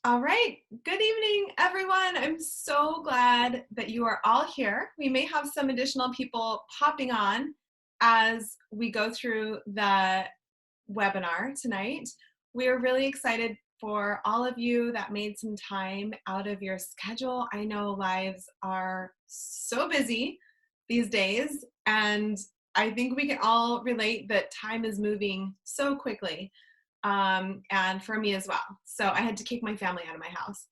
All right. Good evening, everyone. I'm so glad that you are all here. We may have some additional people popping on as we go through the webinar tonight. We are really excited for all of you that made some time out of your schedule. I know lives are so busy these days, and I think we can all relate that time is moving so quickly. And for me as well. So I had to kick my family out of my house.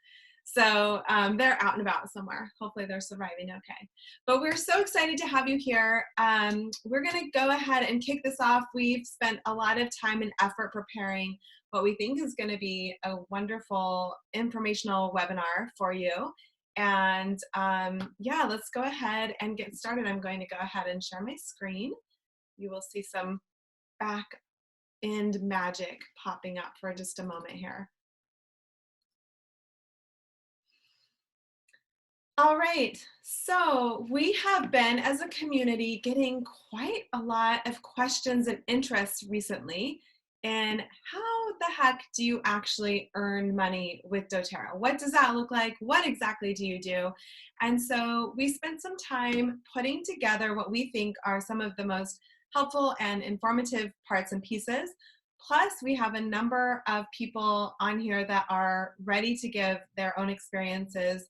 So they're out and about somewhere. Hopefully they're surviving okay. But we're so excited to have you here. We're going to go ahead and kick this off. We've spent a lot of time and effort preparing what we think is going to be a wonderful informational webinar for you. And yeah, let's go ahead and get started. I'm going to go ahead and share my screen. You will see some back end magic popping up for just a moment here. All right, so we have been, as a community, getting quite a lot of questions and interest recently in how the heck do you actually earn money with doTERRA? What does that look like? What exactly do you do? And so we spent some time putting together what we think are some of the most helpful and informative parts and pieces. Plus, we have a number of people on here that are ready to give their own experiences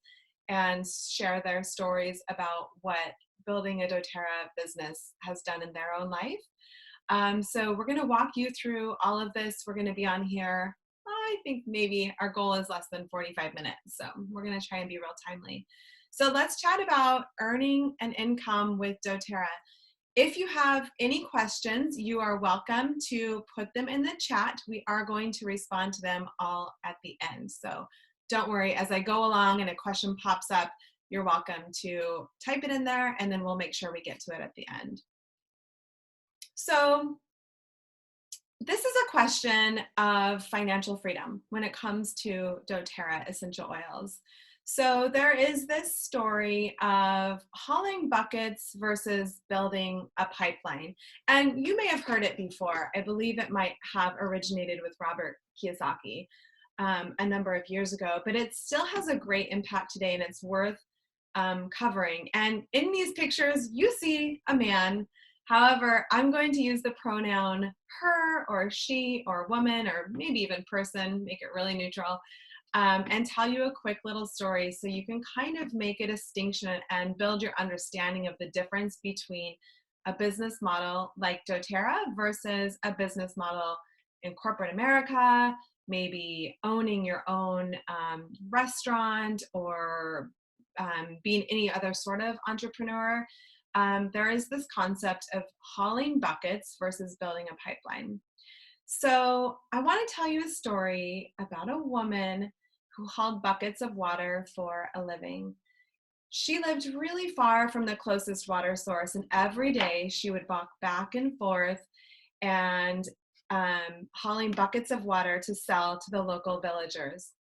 and share their stories about what building a doTERRA business has done in their own life. So we're going to walk you through all of this. We're going to be on here, I think maybe our goal is less than 45 minutes. So we're going to try and be real timely. So let's chat about earning an income with doTERRA. If you have any questions, you are welcome to put them in the chat. We are going to respond to them all at the end. So don't worry, as I go along and a question pops up, you're welcome to type it in there and then we'll make sure we get to it at the end. So this is a question of financial freedom when it comes to doTERRA essential oils. So there is this story of hauling buckets versus building a pipeline. And you may have heard it before. I believe it might have originated with Robert Kiyosaki a number of years ago, but it still has a great impact today and it's worth covering. And in these pictures, you see a man. However, I'm going to use the pronoun her or she or woman or maybe even person, make it really neutral. And tell you a quick little story so you can kind of make a distinction and build your understanding of the difference between a business model like doTERRA versus a business model in corporate America, maybe owning your own restaurant or being any other sort of entrepreneur. There is this concept of hauling buckets versus building a pipeline. So I want to tell you a story about a woman who hauled buckets of water for a living. She lived really far from the closest water source, and every day she would walk back and forth and hauling buckets of water to sell to the local villagers.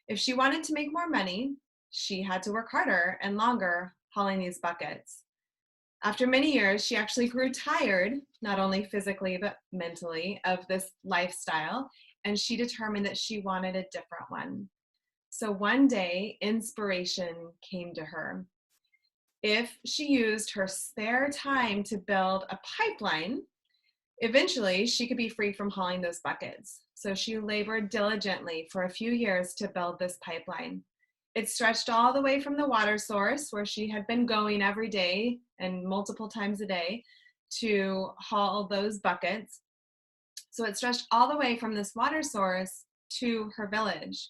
If she wanted to make more money, she had to work harder and longer hauling these buckets. After many years, she actually grew tired, not only physically but mentally, of this lifestyle, and she determined that she wanted a different one. So one day, inspiration came to her. If she used her spare time to build a pipeline, eventually she could be free from hauling those buckets. So she labored diligently for a few years to build this pipeline. It stretched all the way from the water source where she had been going every day and multiple times a day to haul those buckets. So it stretched all the way from this water source to her village.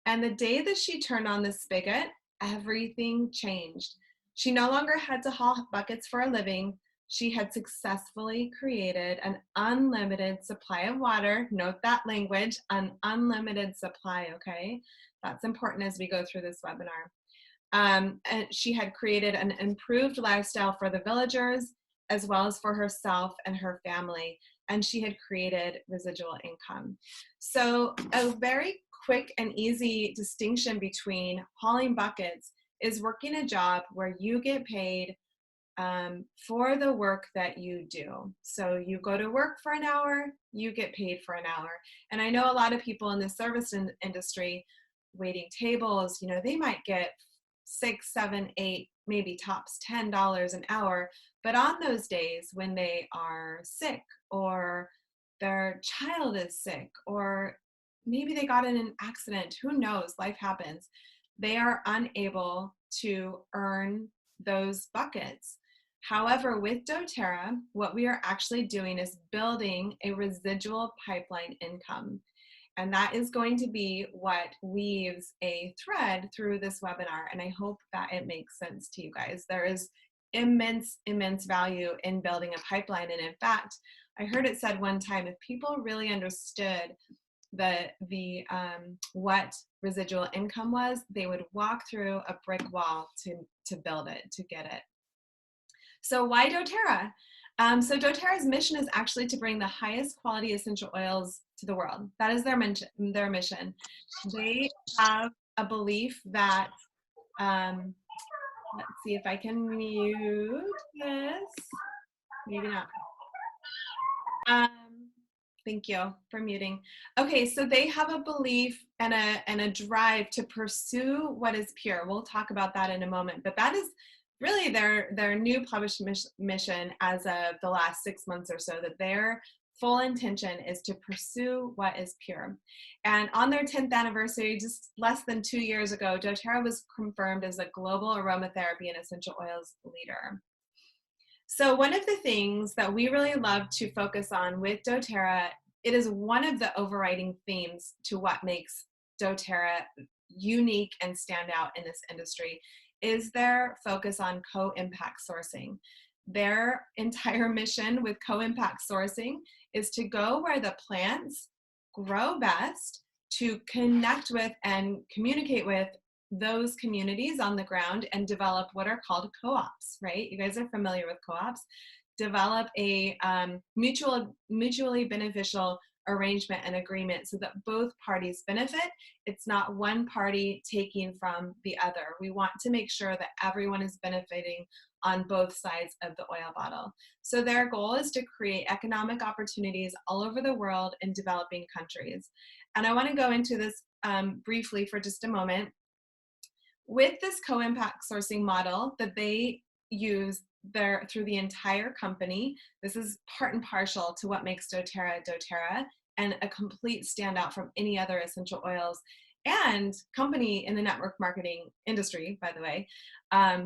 And the day that she turned on the spigot, everything changed. She no longer had to haul buckets for a living. She had successfully created an unlimited supply of water. Note that language, an unlimited supply, okay? That's important as we go through this webinar. And she had created an improved lifestyle for the villagers, as well as for herself and her family. And she had created residual income. So a very quick and easy distinction between hauling buckets is working a job where you get paid for the work that you do. So you go to work for an hour, you get paid for an hour. And I know a lot of people in the service industry, waiting tables, you know, they might get 6, 7, 8, maybe tops $10 an hour. But on those days when they are sick, or their child is sick, or maybe they got in an accident, who knows, life happens, they are unable to earn those buckets. However, with doTERRA, what we are actually doing is building a residual pipeline income. And that is going to be what weaves a thread through this webinar. And I hope that it makes sense to you guys. There is immense, immense value in building a pipeline. And in fact, I heard it said one time, if people really understood what residual income was, they would walk through a brick wall to build it, to get it. So why doTERRA? So doTERRA's mission is actually to bring the highest quality essential oils to the world. That is their mission. They have a belief that, let's see if I can mute this. Maybe not. Thank you for muting. Okay, so they have a belief and a drive to pursue what is pure. We'll talk about that in a moment, but that is really their new published mission as of the last 6 months or so, that their full intention is to pursue what is pure. And on their 10th anniversary, just less than 2 years ago, doTERRA was confirmed as a global aromatherapy and essential oils leader. So one of the things that we really love to focus on with doTERRA, it is one of the overriding themes to what makes doTERRA unique and stand out in this industry, is their focus on co-impact sourcing. Their entire mission with co-impact sourcing is to go where the plants grow best, to connect with and communicate with those communities on the ground and develop what are called co-ops, right? You guys are familiar with co-ops. Develop a mutually beneficial arrangement and agreement so that both parties benefit. It's not one party taking from the other. We want to make sure that everyone is benefiting on both sides of the oil bottle. So their goal is to create economic opportunities all over the world in developing countries. And I want to go into this briefly for just a moment. With this co-impact sourcing model that they use through the entire company, this is part and parcel to what makes doTERRA doTERRA, and a complete standout from any other essential oils and company in the network marketing industry, by the way.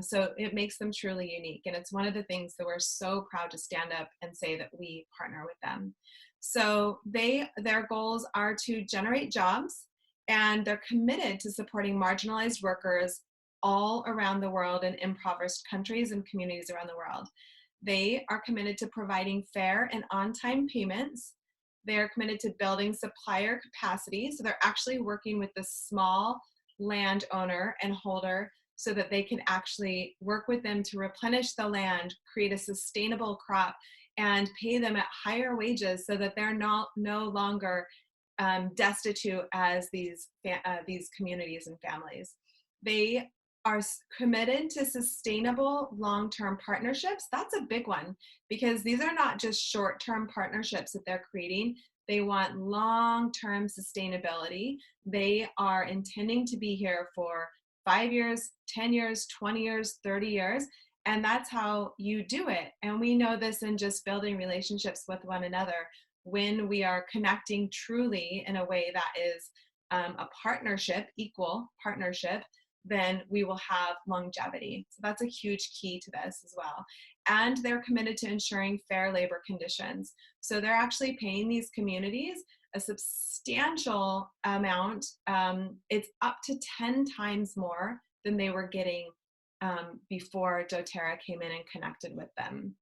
So it makes them truly unique. And it's one of the things that we're so proud to stand up and say that we partner with them. So their goals are to generate jobs, and they're committed to supporting marginalized workers all around the world in impoverished countries and communities around the world. They are committed to providing fair and on-time payments. They're committed to building supplier capacity. So they're actually working with the small landowner and holder so that they can actually work with them to replenish the land, create a sustainable crop, and pay them at higher wages so that they're no longer destitute as these communities and families. They are committed to sustainable long-term partnerships. That's a big one, because these are not just short-term partnerships that they're creating. They want long-term sustainability. They are intending to be here for 5 years, 10 years, 20 years, 30 years, and that's how you do it. And we know this in just building relationships with one another. When we are connecting truly in a way that is a partnership, equal partnership, then we will have longevity. So that's a huge key to this as well. And they're committed to ensuring fair labor conditions. So they're actually paying these communities a substantial amount. It's up to 10 times more than they were getting before doTERRA came in and connected with them.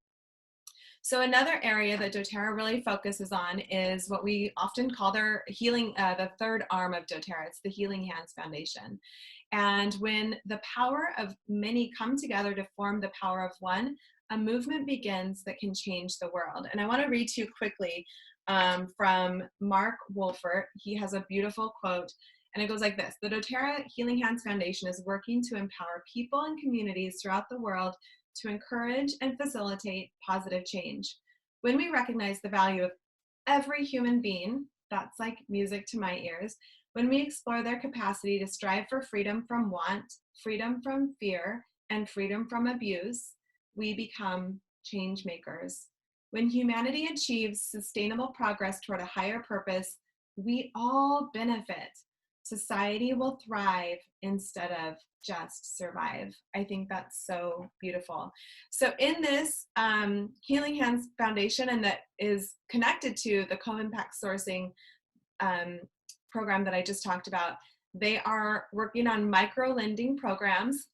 So another area that doTERRA really focuses on is what we often call their healing, the third arm of doTERRA. It's the Healing Hands Foundation. And when the power of many come together to form the power of one, a movement begins that can change the world. And I want to read to you quickly from Mark Wolfert. He has a beautiful quote, and it goes like this: the doTERRA Healing Hands Foundation is working to empower people and communities throughout the world to encourage and facilitate positive change. When we recognize the value of every human being, that's like music to my ears, when we explore their capacity to strive for freedom from want, freedom from fear, and freedom from abuse, we become change makers. When humanity achieves sustainable progress toward a higher purpose, we all benefit. Society will thrive instead of just survive. I think that's so beautiful. So in this Healing Hands Foundation, and that is connected to the co-impact sourcing program that I just talked about, they are working on micro lending programs.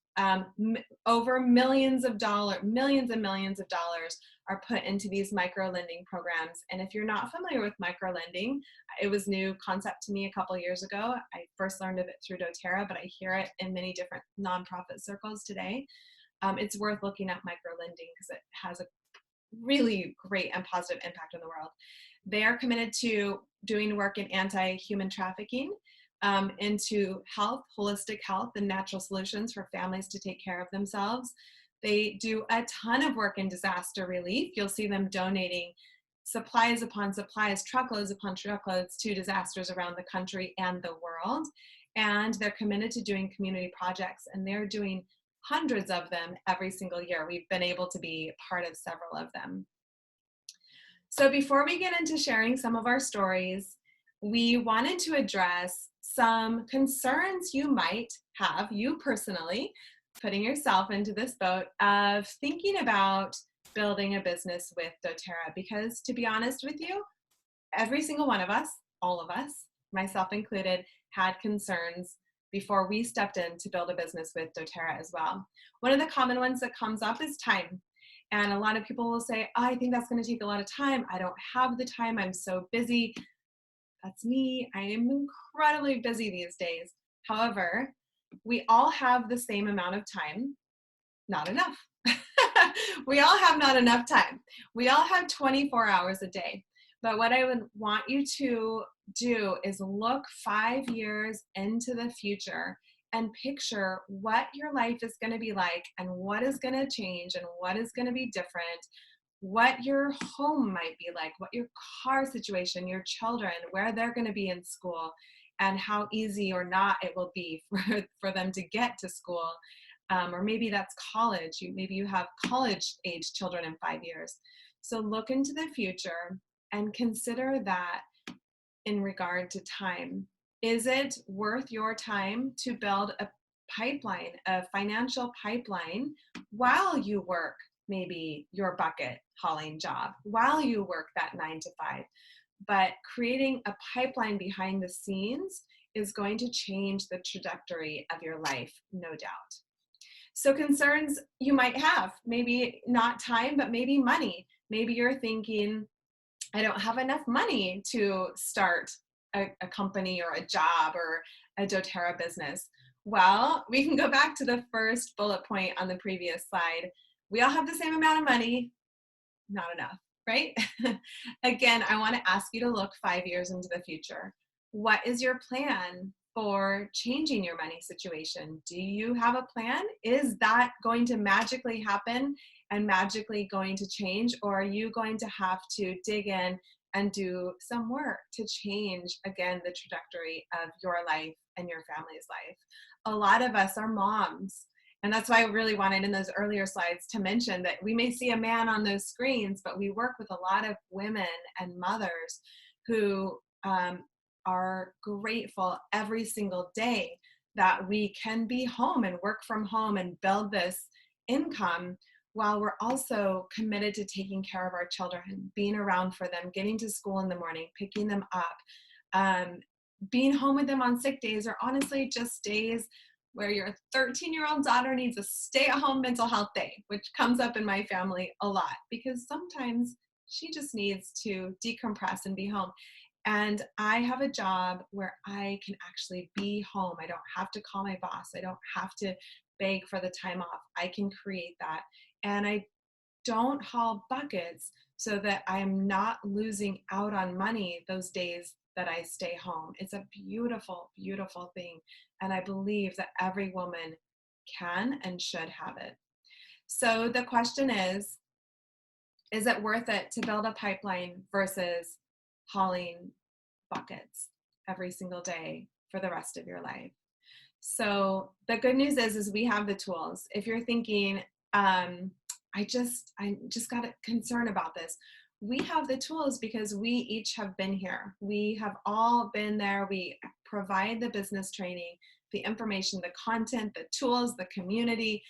Over millions and millions of dollars are put into these micro lending programs. And if you're not familiar with micro lending, it was new concept to me a couple years ago. I first learned of it through doTERRA, but I hear it in many different nonprofit circles today. It's worth looking at micro lending because it has a really great and positive impact on the world. They are committed to doing work in anti-human trafficking, into health, holistic health, and natural solutions for families to take care of themselves. They do a ton of work in disaster relief. You'll see them donating supplies upon supplies, truckloads upon truckloads to disasters around the country and the world. And they're committed to doing community projects, and they're doing hundreds of them every single year. We've been able to be part of several of them. So before we get into sharing some of our stories, we wanted to address some concerns you might have, you personally, putting yourself into this boat of thinking about building a business with doTERRA. Because to be honest with you, every single one of us, all of us, myself included, had concerns before we stepped in to build a business with doTERRA as well. One of the common ones that comes up is time. And a lot of people will say, oh, I think that's going to take a lot of time. I don't have the time. I'm so busy. That's me. I am incredibly busy these days. However, we all have the same amount of time. Not enough. We all have not enough time. We all have 24 hours a day. But what I would want you to do is look 5 years into the future and picture what your life is going to be like and what is going to change and what is going to be different, what your home might be like, what your car situation, your children, where they're going to be in school, and how easy or not it will be for them to get to school. Or maybe that's college. Maybe you have college-age children in 5 years. So look into the future and consider that in regard to time. Is it worth your time to build a pipeline, a financial pipeline, while you work maybe your bucket hauling job, while you work that 9 to 5? But creating a pipeline behind the scenes is going to change the trajectory of your life, no doubt. So concerns you might have, maybe not time, but maybe money. Maybe you're thinking, I don't have enough money to start a company or a job or a doTERRA business. Well, we can go back to the first bullet point on the previous slide. We all have the same amount of money, not enough, right? Again, I want to ask you to look 5 years into the future. What is your plan for changing your money situation? Do you have a plan? Is that going to magically happen and magically going to change, or are you going to have to dig in and do some work to change, again, the trajectory of your life and your family's life? A lot of us are moms, and that's why I really wanted in those earlier slides to mention that we may see a man on those screens, but we work with a lot of women and mothers who are grateful every single day that we can be home and work from home and build this income while we're also committed to taking care of our children, being around for them, getting to school in the morning, picking them up, being home with them on sick days, or honestly just days where your 13-year-old daughter needs a stay-at-home mental health day, which comes up in my family a lot because sometimes she just needs to decompress and be home. And I have a job where I can actually be home. I don't have to call my boss. I don't have to beg for the time off. I can create that. And I don't haul buckets so that I'm not losing out on money those days that I stay home. It's a beautiful, beautiful thing. And I believe that every woman can and should have it. So the question is it worth it to build a pipeline versus hauling buckets every single day for the rest of your life? So the good news is we have the tools. If you're thinking, I just got a concern about this, we have the tools because we each have been here. We have all been there. We provide the business training, the information, the content, the tools, the community,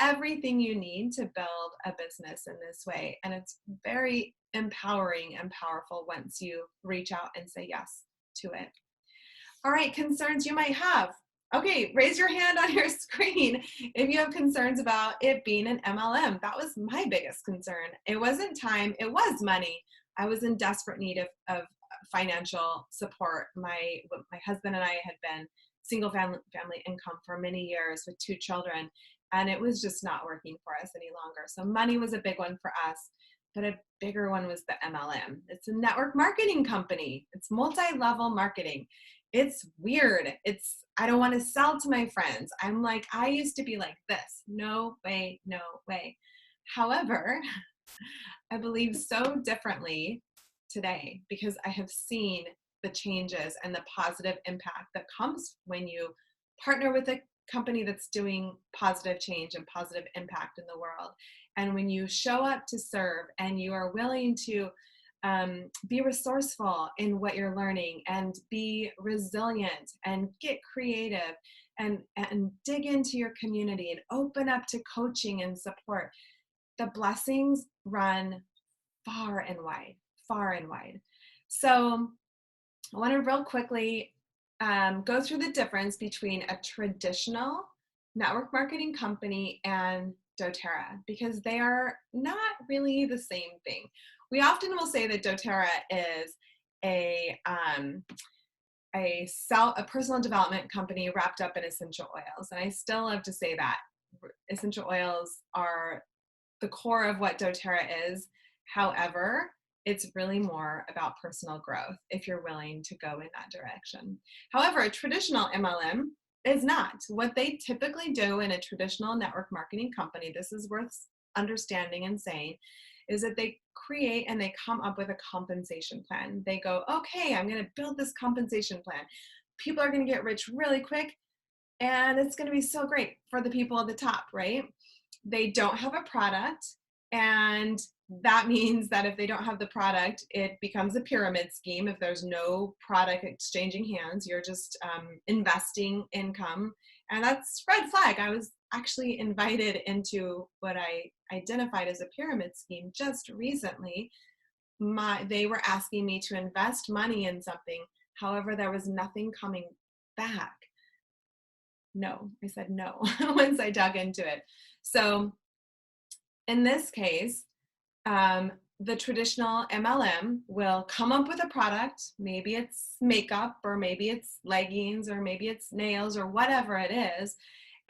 everything you need to build a business in this way. And it's very empowering and powerful once you reach out and say yes to it. All right, concerns you might have. Okay, raise your hand on your screen if you have concerns about it being an MLM. That was my biggest concern. It wasn't time, it was money. I was in desperate need of financial support. My husband and I had been single family income for many years with 2 children, and it was just not working for us any longer. So money was a big one for us, but a bigger one was the MLM. It's a network marketing company. It's multi-level marketing. It's weird. I don't want to sell to my friends. I'm like, I used to be like this. No way, no way. However, I believe so differently today because I have seen the changes and the positive impact that comes when you partner with a company that's doing positive change and positive impact in the world. And when you show up to serve and you are willing to be resourceful in what you're learning and be resilient and get creative and dig into your community and open up to coaching and support, the blessings run far and wide, far and wide. So I want to real quickly go through the difference between a traditional network marketing company and doTERRA, because they are not really the same thing. We often will say that doTERRA is a personal development company wrapped up in essential oils. And I still love to say that. Essential oils are the core of what doTERRA is. However, it's really more about personal growth if you're willing to go in that direction. However, a traditional MLM is not. What they typically do in a traditional network marketing company, this is worth understanding and saying, is that they create and they come up with a compensation plan. They go, okay, I'm going to build this compensation plan. People are going to get rich really quick, and it's going to be so great for the people at the top, right? They don't have a product, and that means that if they don't have the product, it becomes a pyramid scheme. If there's no product exchanging hands, you're just investing income, and that's red flag. I was actually invited into what I identified as a pyramid scheme just recently. They were asking me to invest money in something. However, there was nothing coming back. No, I said no once I dug into it. So in this case, the traditional MLM will come up with a product. Maybe it's makeup, or maybe it's leggings, or maybe it's nails, or whatever it is.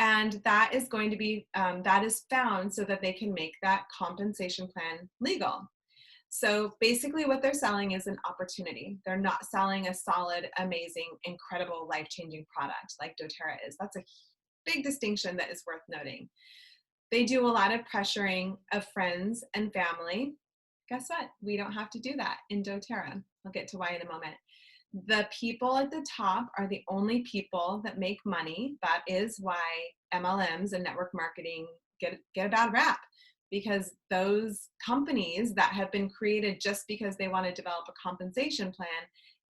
And that is going to be, that is found so that they can make that compensation plan legal. So basically what they're selling is an opportunity. They're not selling a solid, amazing, incredible, life-changing product like doTERRA is. That's a big distinction that is worth noting. They do a lot of pressuring of friends and family. Guess what? We don't have to do that in doTERRA. I'll get to why in a moment. The people at the top are the only people that make money. That is why MLMs and network marketing get a bad rap, because those companies that have been created just because they want to develop a compensation plan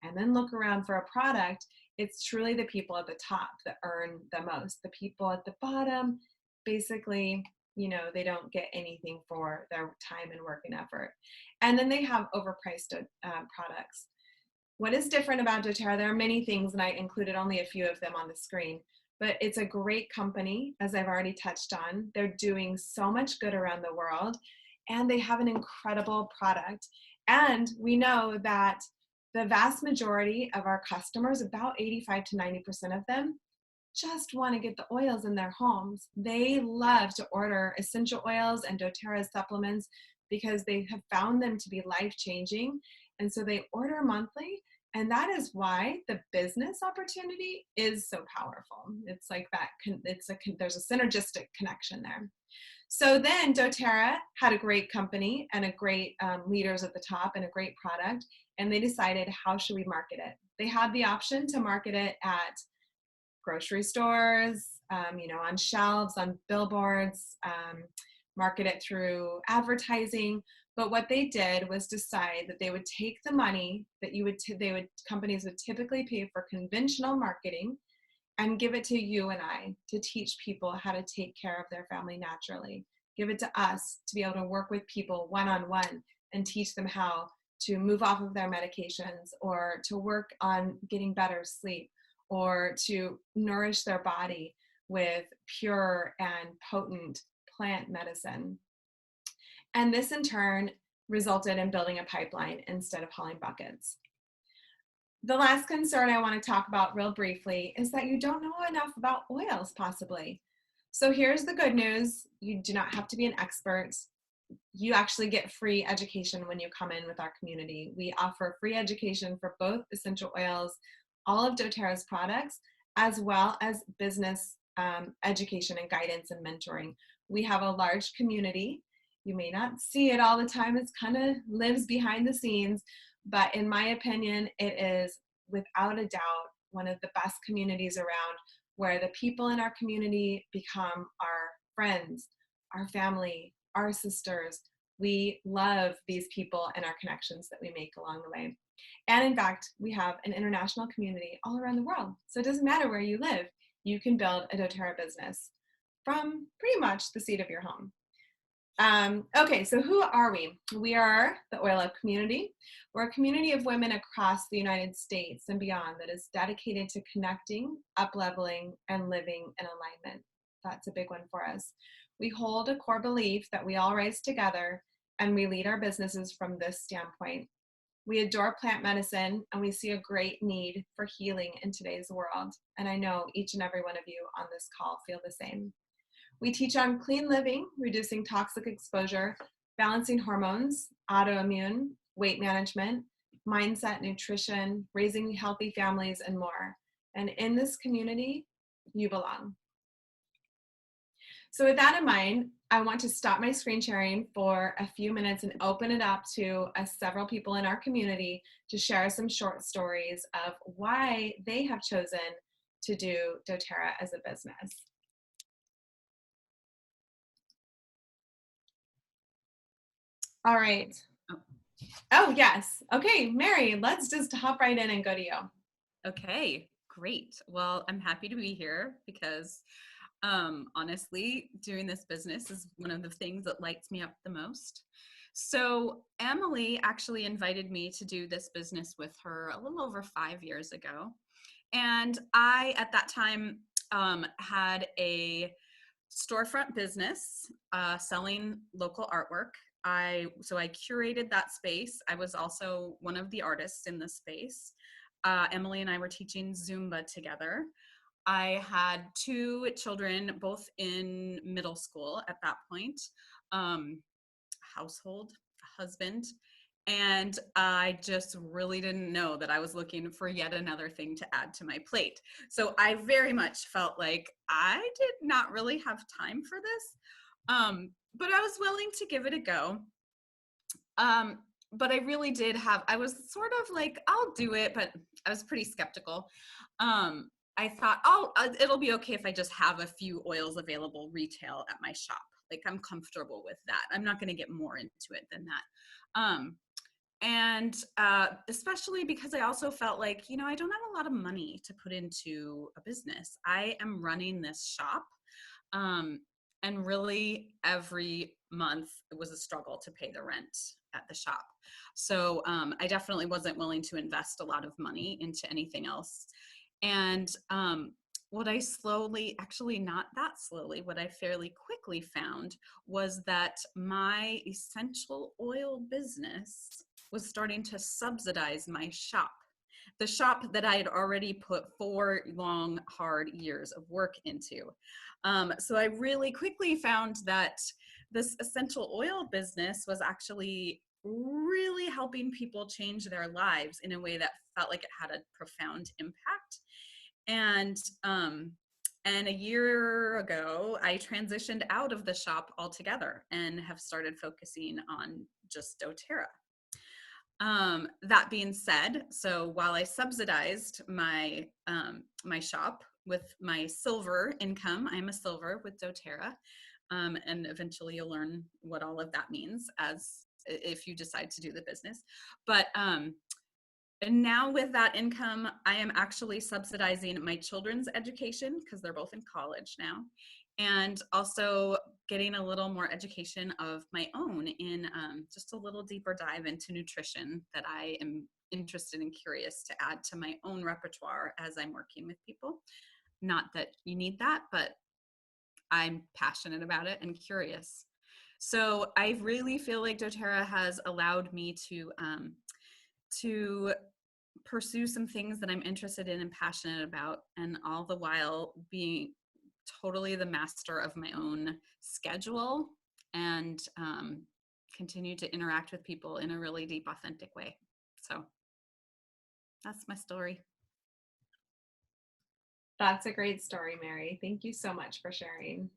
and then look around for a product, it's truly the people at the top that earn the most. The people at the bottom, basically, they don't get anything for their time and work and effort. And then they have overpriced products. What is different about doTERRA? There are many things, and I included only a few of them on the screen, but it's a great company, as I've already touched on. They're doing so much good around the world, and they have an incredible product. And we know that the vast majority of our customers, about 85 to 90% of them, just want to get the oils in their homes. They love to order essential oils and doTERRA supplements because they have found them to be life-changing. And so they order monthly. And that is why the business opportunity is so powerful. It's like that. There's a synergistic connection there. So then doTERRA had a great company and a great leaders at the top and a great product, and they decided, how should we market it? They had the option to market it at grocery stores, on shelves, on billboards, market it through advertising. But what they did was decide that they would take the money that companies would typically pay for conventional marketing and give it to you and I to teach people how to take care of their family naturally. Give it to us to be able to work with people one-on-one and teach them how to move off of their medications or to work on getting better sleep or to nourish their body with pure and potent plant medicine. And this in turn resulted in building a pipeline instead of hauling buckets. The last concern I want to talk about real briefly is that you don't know enough about oils, possibly. So here's the good news. You do not have to be an expert. You actually get free education when you come in with our community. We offer free education for both essential oils, all of doTERRA's products, as well as business education and guidance and mentoring. We have a large community. You may not see it all the time. It kind of lives behind the scenes. But in my opinion, it is without a doubt one of the best communities around, where the people in our community become our friends, our family, our sisters. We love these people and our connections that we make along the way. And in fact, we have an international community all around the world. So it doesn't matter where you live, you can build a doTERRA business from pretty much the seat of your home. Okay, so who are we? We are the Oil Up community. We're a community of women across the United States and beyond that is dedicated to connecting, up-leveling, and living in alignment. That's a big one for us. We hold a core belief that we all rise together, and we lead our businesses from this standpoint. We adore plant medicine, and we see a great need for healing in today's world. And I know each and every one of you on this call feel the same. We teach on clean living, reducing toxic exposure, balancing hormones, autoimmune, weight management, mindset, nutrition, raising healthy families, and more. And in this community, you belong. So with that in mind, I want to stop my screen sharing for a few minutes and open it up to several people in our community to share some short stories of why they have chosen to do doTERRA as a business. All right. Oh, yes. Okay, Mary, let's just hop right in and go to you. Okay, great. Well, I'm happy to be here because honestly, doing this business is one of the things that lights me up the most. So Emily actually invited me to do this business with her a little over 5 years ago. And I, at that time, had a storefront business selling local artwork. So I curated that space. I was also one of the artists in the space. Emily and I were teaching Zumba together. I had 2 children, both in middle school at that point, household, husband, and I just really didn't know that I was looking for yet another thing to add to my plate. So I very much felt like I did not really have time for this, but I was willing to give it a go. But I really did I was sort of like, I'll do it, but I was pretty skeptical. I thought, it'll be okay if I just have a few oils available retail at my shop. Like, I'm comfortable with that. I'm not going to get more into it than that. And especially because I also felt like, I don't have a lot of money to put into a business. I am running this shop. And really every month it was a struggle to pay the rent at the shop. So I definitely wasn't willing to invest a lot of money into anything else. And what I not that slowly, what I fairly quickly found was that my essential oil business was starting to subsidize my shop. The shop that I had already put 4 long, hard years of work into. So I really quickly found that this essential oil business was actually really helping people change their lives in a way that felt like it had a profound impact. And And a year ago, I transitioned out of the shop altogether and have started focusing on just doTERRA. That being said, so while I subsidized my shop with my silver income, I'm a silver with doTERRA, and eventually you'll learn what all of that means as if you decide to do the business. But and now with that income, I am actually subsidizing my children's education because they're both in college now, and also getting a little more education of my own in just a little deeper dive into nutrition that I am interested and curious to add to my own repertoire as I'm working with people. Not that you need that, but I'm passionate about it and curious. So I really feel like doTERRA has allowed me to pursue some things that I'm interested in and passionate about, and all the while being totally the master of my own schedule and continue to interact with people in a really deep, authentic way. So that's my story. That's a great story, Mary. Thank you so much for sharing.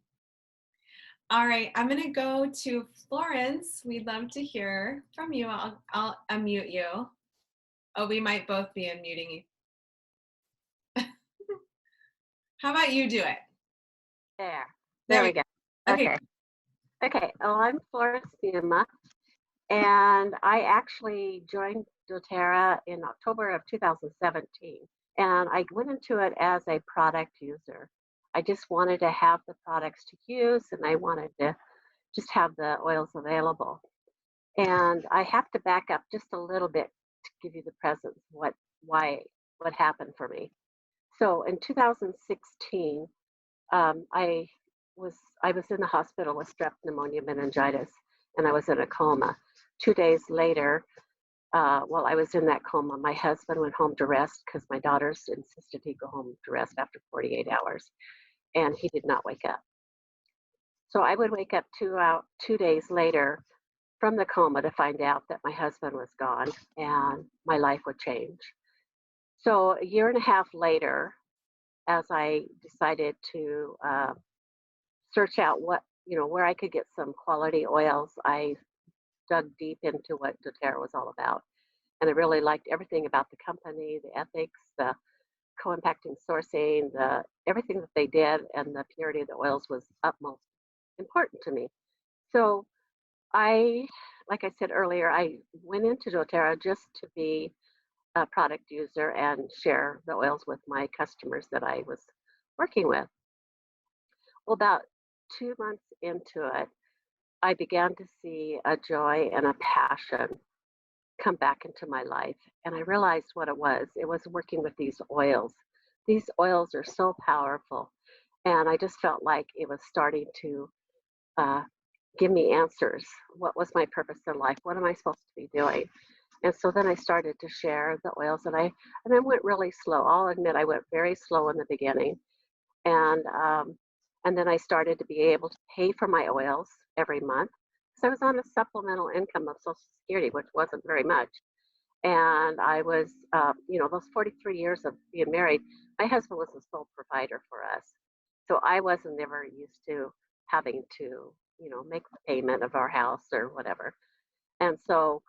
All right, I'm going to go to Florence. We'd love to hear from you. I'll unmute you. Oh, we might both be unmuting you. How about you do it? There. There There we we go. Okay. Okay. Okay. Well, I'm Florence Fuma, and I actually joined doTERRA in October of 2017. And I went into it as a product user. I just wanted to have the products to use, and I wanted to just have the oils available. And I have to back up just a little bit to give you the presence, what happened for me. So in 2016, um, I was I was in the hospital with strep pneumonia meningitis, and I was in a coma. 2 days later, while I was in that coma, my husband went home to rest because my daughters insisted he go home to rest after 48 hours, and he did not wake up. So I would wake up 2 days later from the coma to find out that my husband was gone and my life would change. So a year and a half later, as I decided to search out where I could get some quality oils, I dug deep into what doTERRA was all about. And I really liked everything about the company, the ethics, the co-impacting sourcing, the everything that they did, and the purity of the oils was utmost important to me. So I, like I said earlier, I went into doTERRA just to be a product user and share the oils with my customers that I was working with. Well, about 2 months into it, I began to see a joy and a passion come back into my life. And I realized what it was. It was working with these oils. These oils are so powerful. And I just felt like it was starting to uh, give me answers. What was my purpose in life? What am I supposed to be doing? And so then I started to share the oils, and I went really slow. I'll admit I went very slow in the beginning, and um, and then I started to be able to pay for my oils every month. So I was on a supplemental income of Social Security, which wasn't very much. And I was, those 43 years of being married, my husband was the sole provider for us. So I wasn't ever used to having to, make the payment of our house or whatever. And so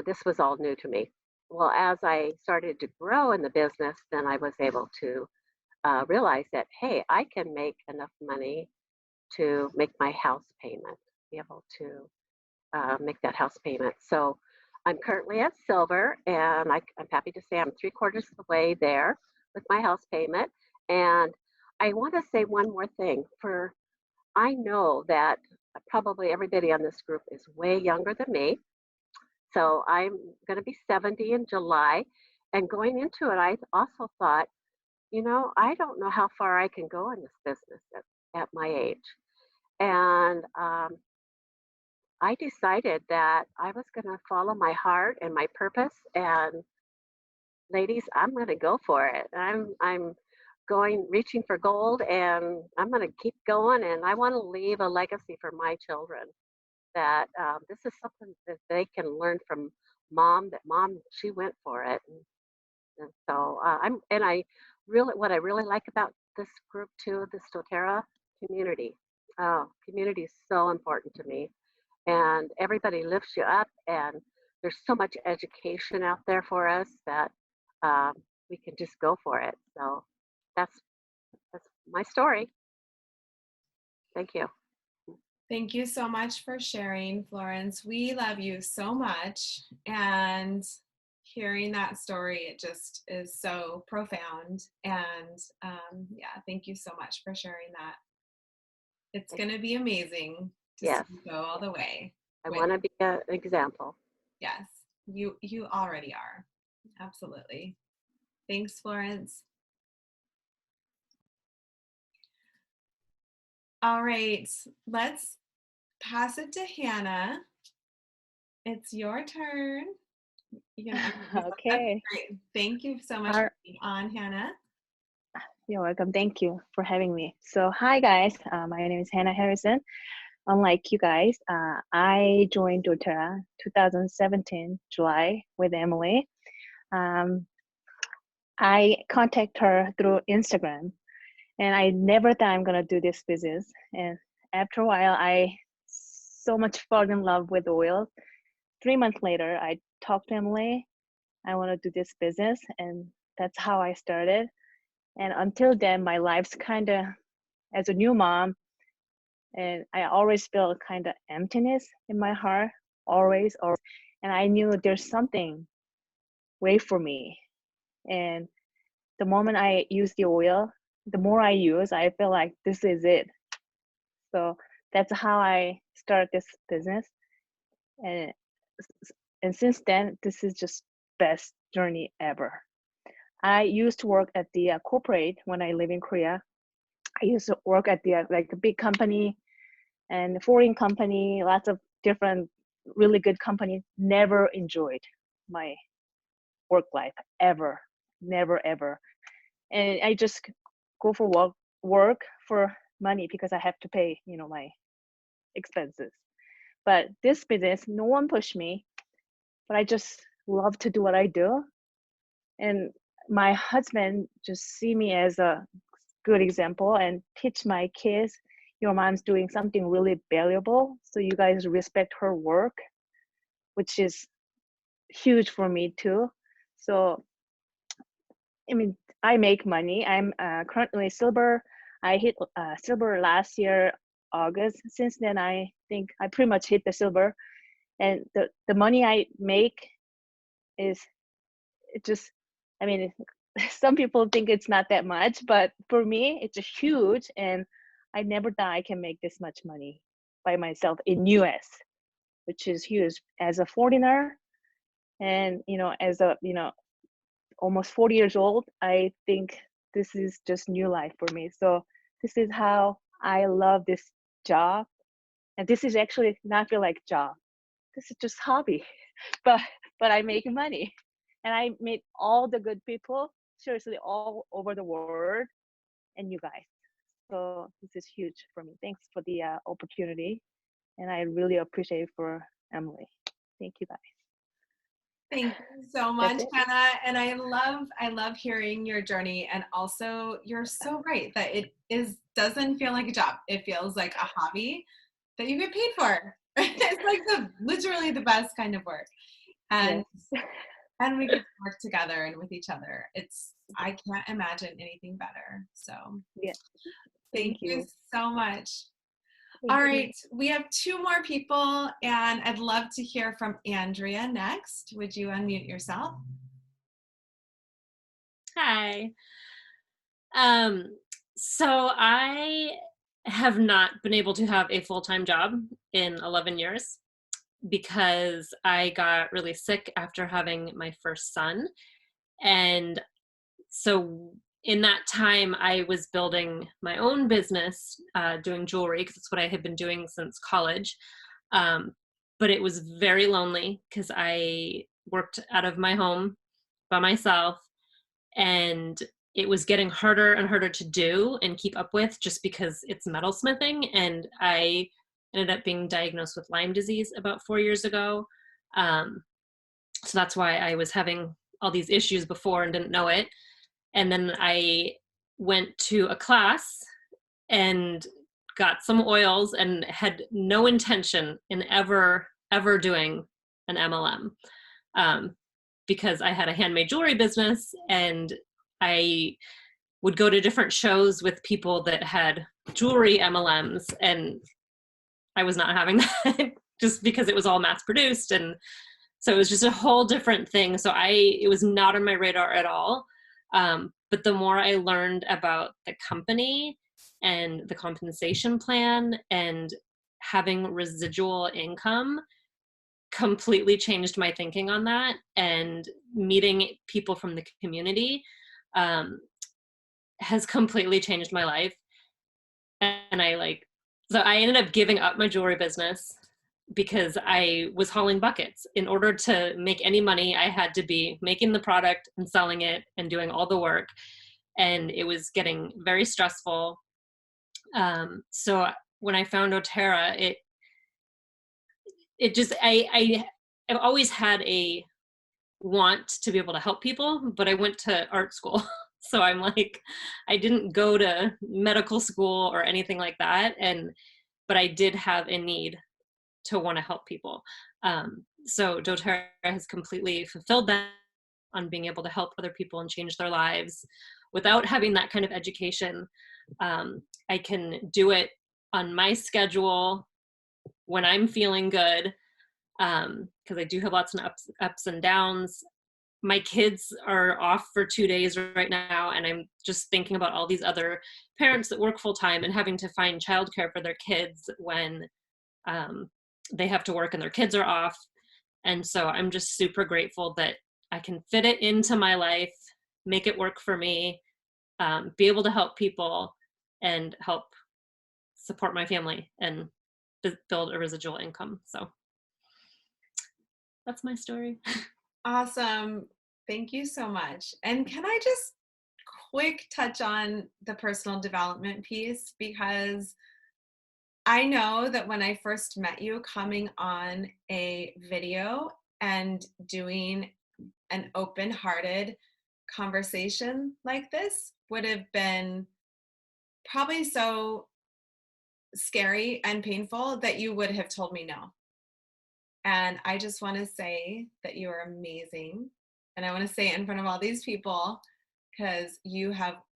this was all new to me. Well, as I started to grow in the business, then I was able to realize that, hey, I can make enough money to make my house payment, be able to make that house payment. So I'm currently at silver, and I'm happy to say I'm 3/4 of the way there with my house payment. And I want to say one more thing. I know that probably everybody on this group is way younger than me. So I'm going to be 70 in July. And going into it, I also thought, I don't know how far I can go in this business at my age. And I decided that I was going to follow my heart and my purpose. And ladies, I'm going to go for it. I'm reaching for gold, and I'm going to keep going. And I want to leave a legacy for my children that this is something that they can learn from mom. That mom, she went for it. And so I really, what I really like about this group too, this doTERRA community. Oh, community is so important to me. And everybody lifts you up, and there's so much education out there for us that um, we can just go for it. So that's that's my story. Thank you. Thank you so much for sharing, Florence. We love you so much. And hearing that story, it just is so profound. And yeah, thank you so much for sharing that. It's going to be amazing to see Yes, you go all the way I with, want to be an example. yes, you already are. Absolutely. Thanks, Florence. All right, let's pass it to Hannah. It's your turn. You can unmute yourself. That's Okay. great. Thank you so much for Are, being on, Hannah. you're welcome. Thank you for having me. So, hi guys. My name is Hannah Harrison. Unlike you guys, I joined doTERRA 2017 July with Emily. Um, I contact her through Instagram, and I never thought I'm gonna do this business. And after a while, I so much fall in love with oil. 3 months later, I talked to Emily. I want to do this business, and that's how I started. And until then, my life's kind of, as a new mom, and I always feel kind of emptiness in my heart, always, always. And I knew there's something wait for me. And the moment I use the oil, the more I use, I feel like this is it. So that's how I started this business. And and since then, this is just best journey ever. I used to work at the corporate when I live in Korea. I used to work at the like a big company and foreign company, lots of different really good companies. Never enjoyed my work life ever, never ever. And I just go for work for money because I have to pay, my expenses. But this business, no one pushed me, but I just love to do what I do. And my husband just see me as a good example and teach my kids, your mom's doing something really valuable, so you guys respect her work, which is huge for me too. So I mean, I make money. I'm currently silver. I hit silver last year August. Since then, I think I pretty much hit the silver, and the money I make is, it just, I mean, some people think it's not that much, but for me, it's a huge. And I never thought I can make this much money by myself in US, which is huge as a foreigner. And, as a, almost 40 years old, I think this is just new life for me. So this is how I love this job. And this is actually not feel like job. This is just hobby, but I make money, and I meet all the good people, seriously, all over the world, and you guys. So this is huge for me. Thanks for the opportunity, and I really appreciate it for Emily. Thank you guys. Thank you so That's much, it. Hannah. And I love hearing your journey. And also, you're so right that doesn't feel like a job. It feels like a hobby that you get paid for. It's like literally the best kind of work. And Yes. and we get to work together and with each other. I can't imagine anything better. So Yeah. thank Thank you you. so much. All Thank you. right, we have two more people, and I'd love to hear from Andrea next. Would you unmute yourself? Hi. Um, so I have not been able to have a full-time job in 11 years because I got really sick after having my first son. And so in that time, I was building my own business, doing jewelry, because that's what I had been doing since college. But it was very lonely because I worked out of my home by myself, and it was getting harder and harder to do and keep up with just because it's metalsmithing. And I ended up being diagnosed with Lyme disease about 4 years ago. So that's why I was having all these issues before and didn't know it. And then I went to a class and got some oils and had no intention in ever doing an MLM, because I had a handmade jewelry business, and I would go to different shows with people that had jewelry MLMs, and I was not having that just because it was all mass produced. And so it was just a whole different thing. So it was not on my radar at all. But the more I learned about the company and the compensation plan and having residual income, completely changed my thinking on that. And meeting people from the community has completely changed my life. And so I ended up giving up my jewelry business because I was hauling buckets. In order to make any money, I had to be making the product and selling it and doing all the work. And it was getting very stressful. So when I found doTERRA, it just, I've always had a want to be able to help people, but I went to art school. So I'm like, I didn't go to medical school or anything like that. But I did have a need to want to help people. So doTERRA has completely fulfilled that, on being able to help other people and change their lives without having that kind of education. I can do it on my schedule when I'm feeling good, because I do have lots of ups and downs. My kids are off for 2 days right now, and I'm just thinking about all these other parents that work full time and having to find childcare for their kids when they have to work and their kids are off. And so I'm just super grateful that I can fit it into my life, make it work for me, be able to help people and help support my family and build a residual income. So that's my story. Awesome. Thank you so much. And can I just quick touch on the personal development piece? Because I know that when I first met you, coming on a video and doing an open-hearted conversation like this would have been probably so scary and painful that you would have told me no. And I just want to say that you are amazing. And I want to say it in front of all these people, because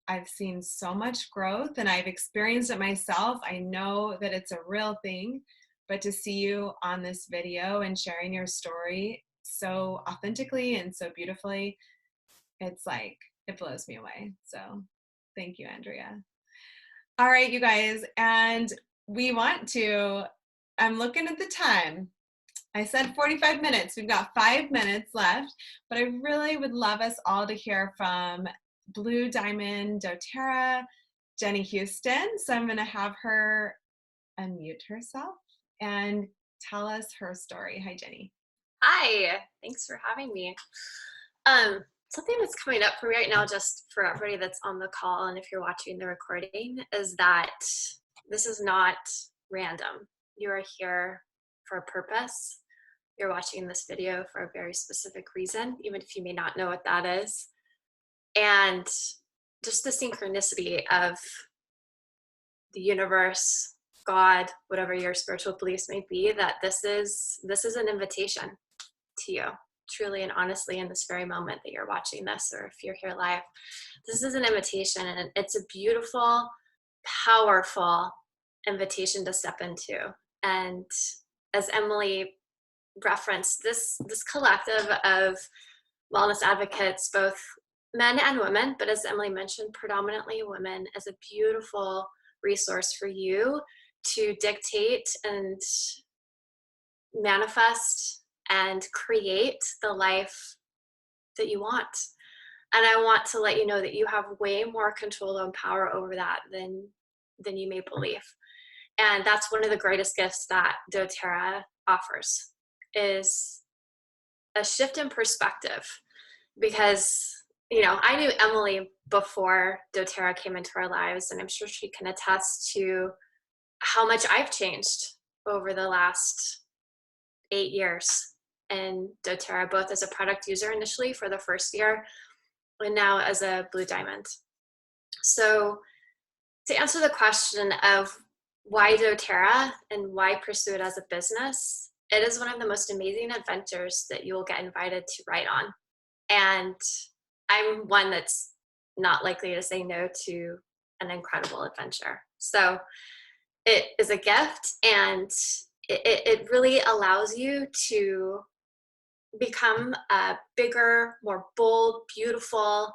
I've seen so much growth and I've experienced it myself. I know that it's a real thing, but to see you on this video and sharing your story so authentically and so beautifully, it's like, it blows me away. So thank you, Andrea. All right, you guys. And I'm looking at the time. I said 45 minutes. We've got 5 minutes left, but I really would love us all to hear from Blue Diamond doTERRA, Jenny Houston. So I'm going to have her unmute herself and tell us her story. Hi, Jenny. Hi, thanks for having me. Something that's coming up for me right now, just for everybody that's on the call and if you're watching the recording, is that this is not random. You are here for a purpose. You're watching this video for a very specific reason, even if you may not know what that is. And just the synchronicity of the universe, God, whatever your spiritual beliefs may be, that this is an invitation to you, truly and honestly, in this very moment that you're watching this, or if you're here live. This is an invitation, and it's a beautiful, powerful invitation to step into. And as Emily referenced, this collective of wellness advocates, both men and women, but as Emily mentioned, predominantly women, is a beautiful resource for you to dictate and manifest and create the life that you want. And I want to let you know that you have way more control and power over that than you may believe. And that's one of the greatest gifts that doTERRA offers, is a shift in perspective. Because, I knew Emily before doTERRA came into our lives, and I'm sure she can attest to how much I've changed over the last 8 years in doTERRA, both as a product user initially for the first year, and now as a Blue Diamond. So to answer the question of why doTERRA and why pursue it as a business, it is one of the most amazing adventures that you will get invited to write on. And I'm one that's not likely to say no to an incredible adventure. So it is a gift, and it really allows you to become a bigger, more bold, beautiful,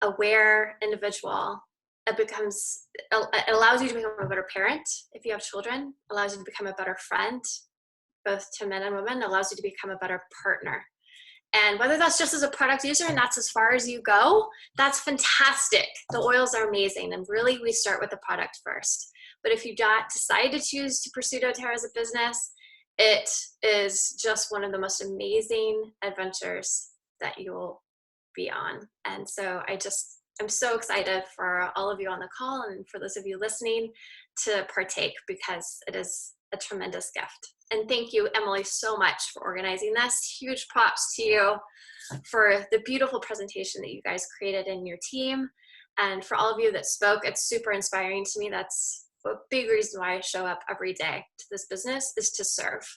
aware individual. It allows you to become a better parent if you have children, allows you to become a better friend, both to men and women, allows you to become a better partner. And whether that's just as a product user and that's as far as you go, that's fantastic. The oils are amazing. And really, we start with the product first. But if you decide to choose to pursue doTERRA as a business, it is just one of the most amazing adventures that you'll be on. And so I'm so excited for all of you on the call and for those of you listening to partake, because it is a tremendous gift. And thank you, Emily, so much for organizing this. Huge props to you for the beautiful presentation that you guys created in your team. And for all of you that spoke, it's super inspiring to me. That's a big reason why I show up every day to this business, is to serve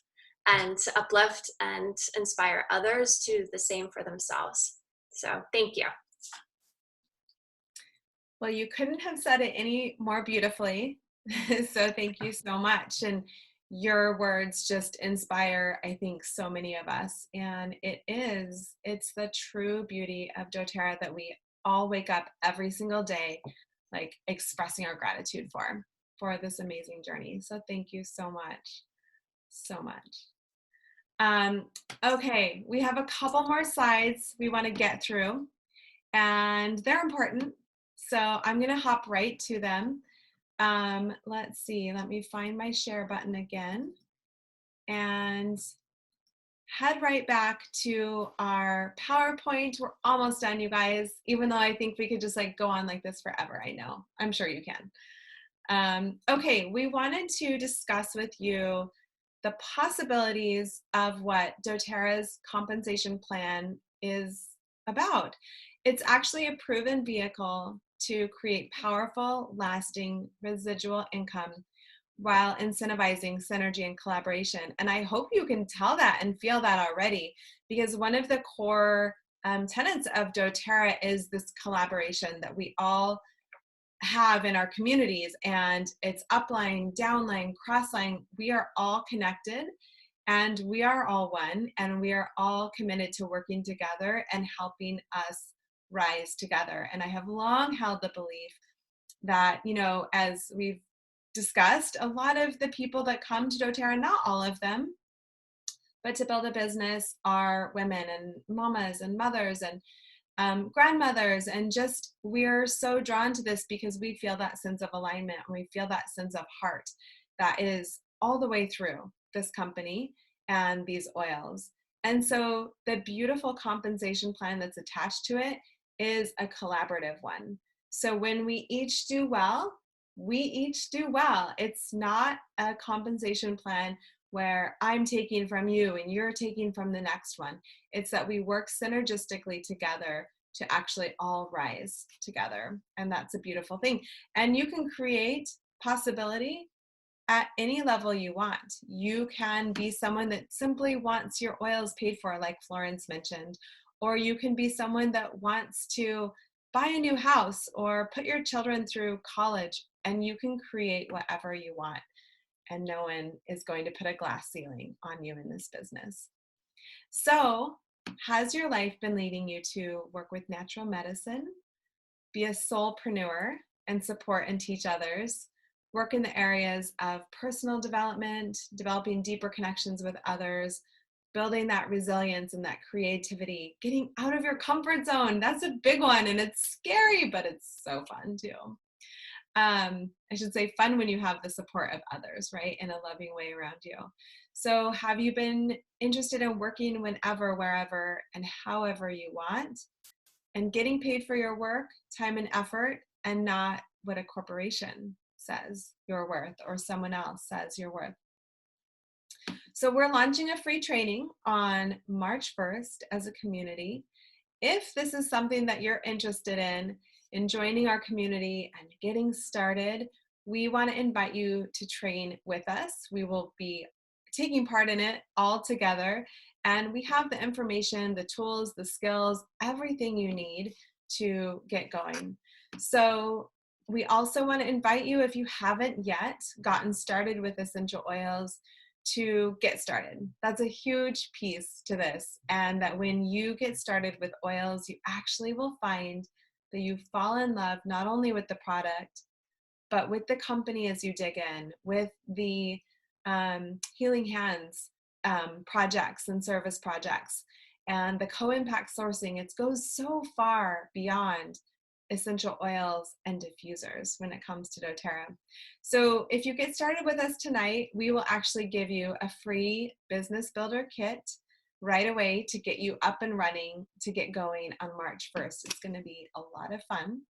and to uplift and inspire others to do the same for themselves. So thank you. Well, you couldn't have said it any more beautifully. So thank you so much. And your words just inspire, I think, so many of us. And it's the true beauty of doTERRA that we all wake up every single day, like expressing our gratitude for this amazing journey. So thank you so much, so much. Okay, we have a couple more slides we want to get through, and they're important. So I'm going to hop right to them. Let's see, let me find my share button again and head right back to our PowerPoint. We're almost done, you guys, even though I think we could just like go on like this forever. I know, I'm sure you can. Okay, we wanted to discuss with you the possibilities of what doTERRA's compensation plan is about. It's actually a proven vehicle to create powerful, lasting residual income while incentivizing synergy and collaboration. And I hope you can tell that and feel that already, because one of the core tenets of doTERRA is this collaboration that we all have in our communities, and it's upline, downline, crossline. We are all connected, and we are all one, and we are all committed to working together and helping us rise together. And I have long held the belief that, you know, as we've discussed, a lot of the people that come to doTERRA, not all of them, but to build a business, are women and mamas and mothers and grandmothers. And just, we're so drawn to this because we feel that sense of alignment, and we feel that sense of heart that is all the way through this company and these oils. And so the beautiful compensation plan that's attached to it is a collaborative one. So when we each do well, we each do well. It's not a compensation plan where I'm taking from you and you're taking from the next one. It's that we work synergistically together to actually all rise together. And that's a beautiful thing. And you can create possibility at any level you want. You can be someone that simply wants your oils paid for, like Florence mentioned, or you can be someone that wants to buy a new house or put your children through college, and you can create whatever you want. And no one is going to put a glass ceiling on you in this business. So, has your life been leading you to work with natural medicine, be a soulpreneur and support and teach others, work in the areas of personal development, developing deeper connections with others, building that resilience and that creativity, getting out of your comfort zone? That's a big one, and it's scary, but it's so fun too. I should say fun when you have the support of others, right, in a loving way around you. So have you been interested in working whenever, wherever, and however you want, and getting paid for your work, time and effort, and not what a corporation says you're worth or someone else says you're worth? So we're launching a free training on March 1st as a community. If this is something that you're interested in, in joining our community and getting started, we want to invite you to train with us. We will be taking part in it all together, and we have the information, the tools, the skills, everything you need to get going. So we also want to invite you, if you haven't yet gotten started with essential oils, to get started. That's a huge piece to this, and that when you get started with oils, you actually will find that you fall in love not only with the product, but with the company as you dig in, with the Healing Hands projects and service projects, and the co-impact sourcing. It goes so far beyond essential oils and diffusers when it comes to doTERRA. So if you get started with us tonight, we will actually give you a free business builder kit right away to get you up and running, to get going on March 1st. It's going to be a lot of fun.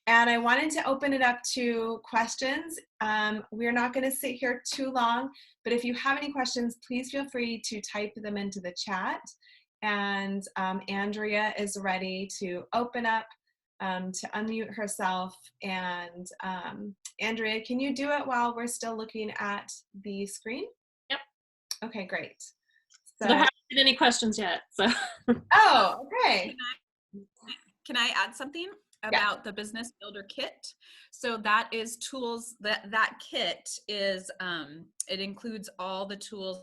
And I wanted to open it up to questions. We're not going to sit here too long, but if you have any questions, please feel free to type them into the chat. And Andrea is ready to open up, to unmute herself. And Andrea, can you do it while we're still looking at the screen? Yep. Okay, great. So there haven't been any questions yet. So. Oh, okay. Can I add something about the business builder kit? So that is tools, that kit is, it includes all the tools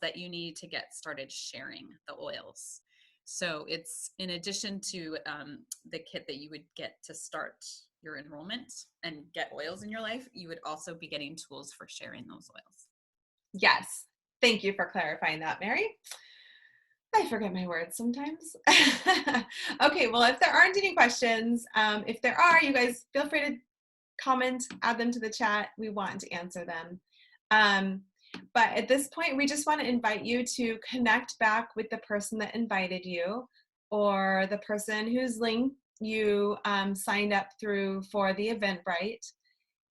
that you need to get started sharing the oils. So it's in addition to the kit that you would get to start your enrollment and get oils in your life, you would also be getting tools for sharing those oils. Yes. Thank you for clarifying that, Mary. I forget my words sometimes. Okay, well, if there aren't any questions, if there are, you guys feel free to comment, add them to the chat. We want to answer them. But at this point, we just want to invite you to connect back with the person that invited you, or the person whose link you signed up through for the Eventbrite.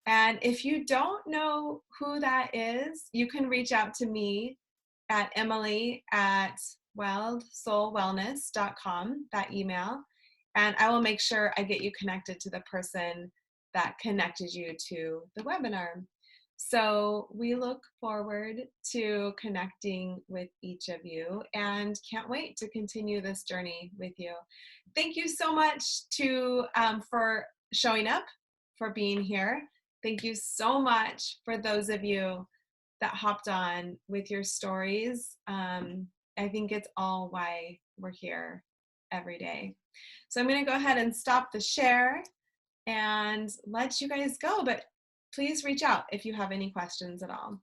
And if you don't know who that is, you can reach out to me at emily@wildsoulwellness.com, that email, and I will make sure I get you connected to the person that connected you to the webinar. So we look forward to connecting with each of you and can't wait to continue this journey with you. Thank you so much for showing up, for being here. Thank you so much for those of you that hopped on with your stories. I think it's all why we're here every day. So I'm going to go ahead and stop the share and let you guys go, but please reach out if you have any questions at all.